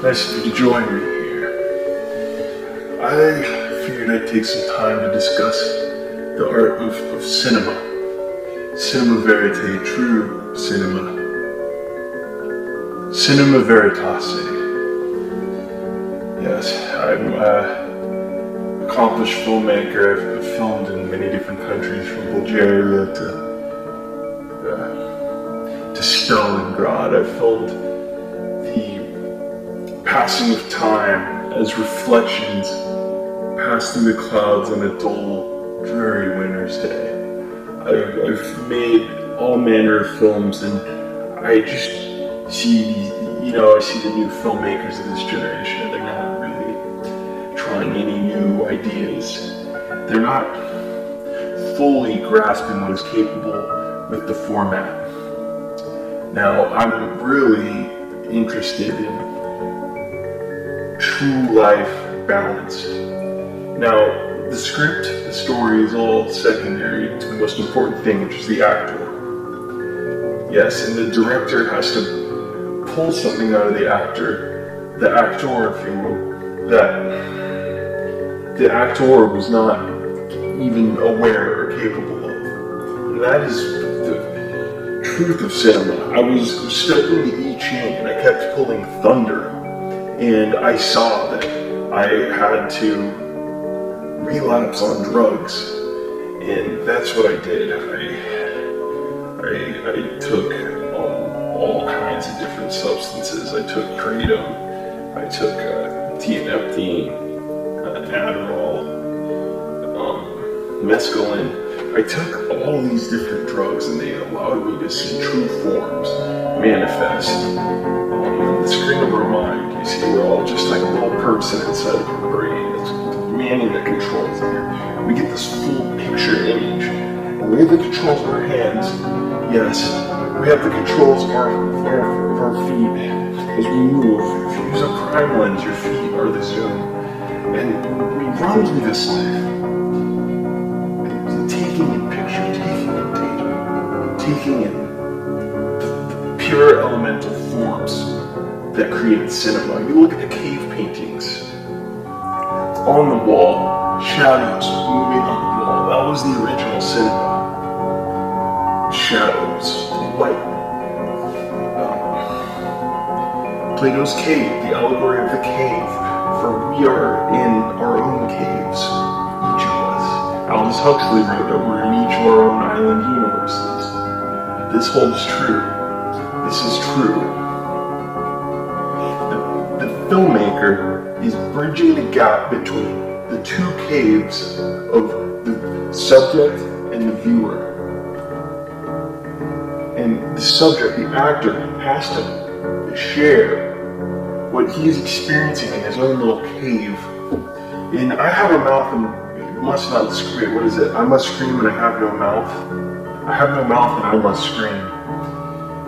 Nice of you to join me here. I figured I'd take some time to discuss the art of cinema. Cinema verite, true cinema. Cinema veritasse. Yes, I'm an accomplished filmmaker. I've filmed in many different countries, from Bulgaria to Stalingrad. I've filmed the passing of time as reflections pass through the clouds on a dull, dreary winter's day. I've made all manner of films, and I just see I see the new filmmakers of this generation. They're not really trying any new ideas. They're not fully grasping what is capable with the format. Now, I'm really interested in true life balance. Now, the script, the story is all secondary to the most important thing, which is the actor. Yes, and the director has to pull something out of the actor, if you will, that the actor was not even aware or capable of. And that is the truth of cinema. I was studying the I Ching, and I kept pulling thunder, and I saw that I had to relapse on drugs, and that's what I did. I took all kinds of different substances. I took kratom, I took tianeptine, Adderall, mescaline. I took all these different drugs, and they allowed me to see true forms manifest on the screen of our mind. You see, we're all just like a little person inside of our brain. It's the manning that controls it. We get this full picture image, and we have the controls of our hands. Yes, we have the controls of our feet as we move. If you use a prime lens, your feet are the zoom. And we run through this life, taking in pictures, taking in data, taking in the pure elemental forms that create cinema. You look at the cave paintings on the wall, shadows moving on the wall. That was the original cinema. Shadows, light. Plato's cave, the allegory of the cave, for we are in our own caves, each of us. Aldous Huxley wrote that we're in each of our own island universes. This holds true. This is true. The filmmaker is bridging the gap between the two caves of the subject and the viewer. And the subject, the actor, has to share what he's experiencing in his own little cave. And I have a mouth and must not scream. What is it? I must scream and I have no mouth. I have no mouth and I must scream.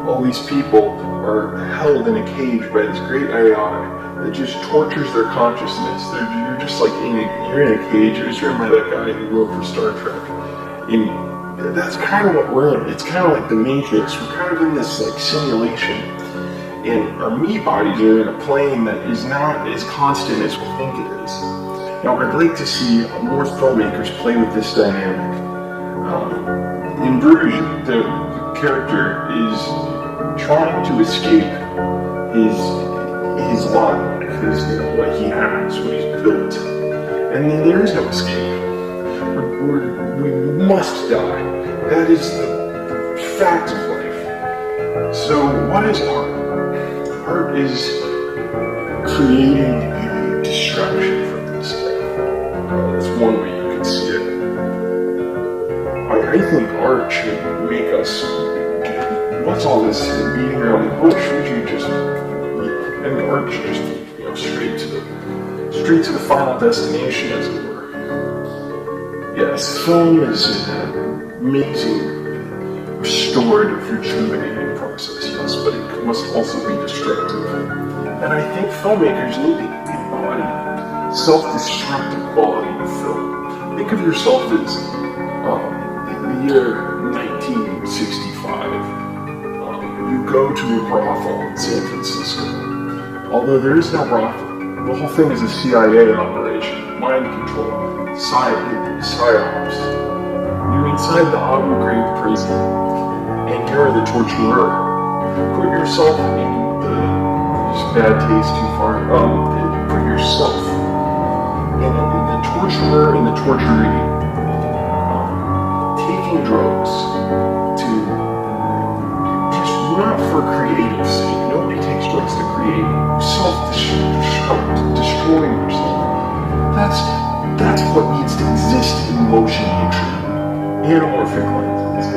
All these people are held in a cage by this great AI that just tortures their consciousness. You're just like you're in a cage. You're just by that guy who wrote for Star Trek. And that's kind of what we're in. It's kind of like the Matrix. We're kind of in this like simulation, and our me bodies are in a plane that is not as constant as we think it is. Now, I'd like to see more filmmakers play with this dynamic. In Bruges, the character is trying to escape his lot, what he has, what he's built, and then there is no escape. We must die. That is the fact of life. So what is art? Art is creating a distraction from this life. That's one way you can see it. I think art should make us, what's all this beating around the bush? We should just, and art should just, straight to the final destination, as it were. Yes, film is an amazing, restorative, rejuvenating process, yes, but it must also be destructive. And I think filmmakers need to embody self-destructive quality in film. Think of yourself as, in the year 1965, you go to a brothel in San Francisco. Although there is no brothel, the whole thing is a CIA operation, mind control, psyops. You're inside the Abu Ghraib prison, and you're the torturer. Put yourself in the bad taste too far. Put yourself in the torturer and the torturee, taking drugs to just not for creative sake. Nobody takes drugs to create. Self-destroying yourself. That's what needs to exist in motion picture. Anamorphic lenses.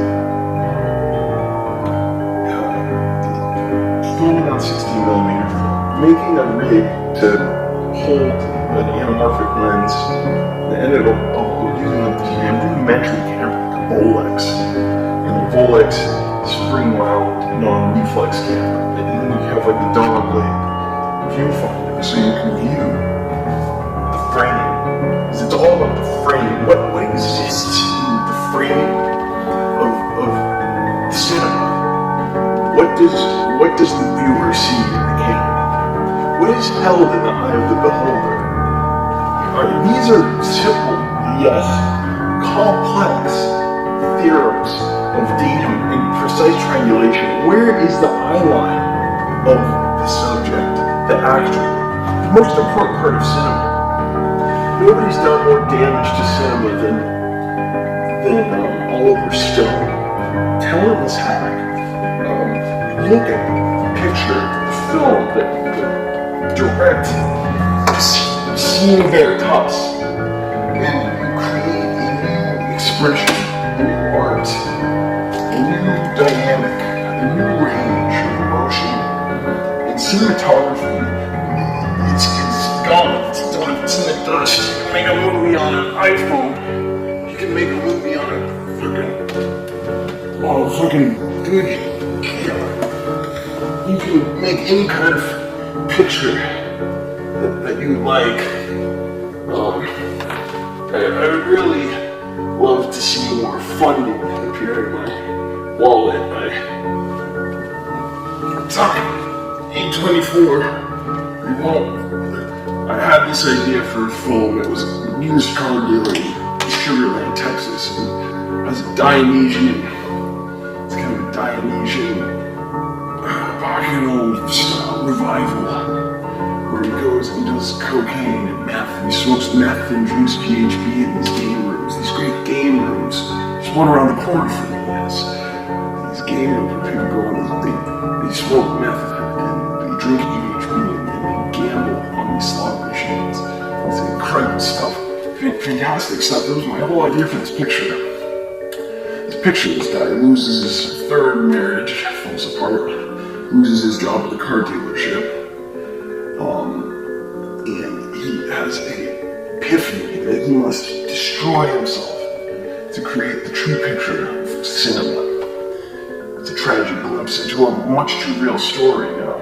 Filming on 16mm film. Making a rig to hold an anamorphic lens. And it'll using a rudimentary camera like a Bolex. And the Bolex spring wound non-reflex camera. And then you have like the dog leg viewfinder so you can view the frame. Because it's all about the frame. What exists in the frame of cinema? What does the viewer see in the camera? What is held in the eye of the beholder? These are simple, yes, complex theorems of datum and precise triangulation. Where is the eye line of the subject, the actor? The most important part of cinema. Nobody's done more damage to cinema than Oliver Stone. Talentless hack. Look at the picture, the film, the direct scene veritasse, and you create a new expression, a new art, a new dynamic, a new range of emotion. In cinematography, it's gone, it's done, it's in the dust. You can make a movie on an iPhone. You can make a movie on a fucking good. You can make any kind of picture that you like. I would really love to see more funding appear in my wallet. Time 824. I had this idea for a film. It was a used car dealer in Sugarland, Texas. And it was a Dionysian. It's kind of a Dionysian bacchanal style revival where he goes and does cocaine and meth. And he smokes meth and drinks PHP in these game rooms. These great game rooms. There's one around the corner from me, yes. These game rooms where people go and they smoke meth and they drink PHP and they gamble on these slot machines. It's incredible stuff. Fantastic stuff. That was my whole idea for this picture. This picture, this guy loses his third marriage, falls apart, loses his job at the car dealership, and he has an epiphany that he must destroy himself to create the true picture of cinema. It's a tragic glimpse into a much too real story now.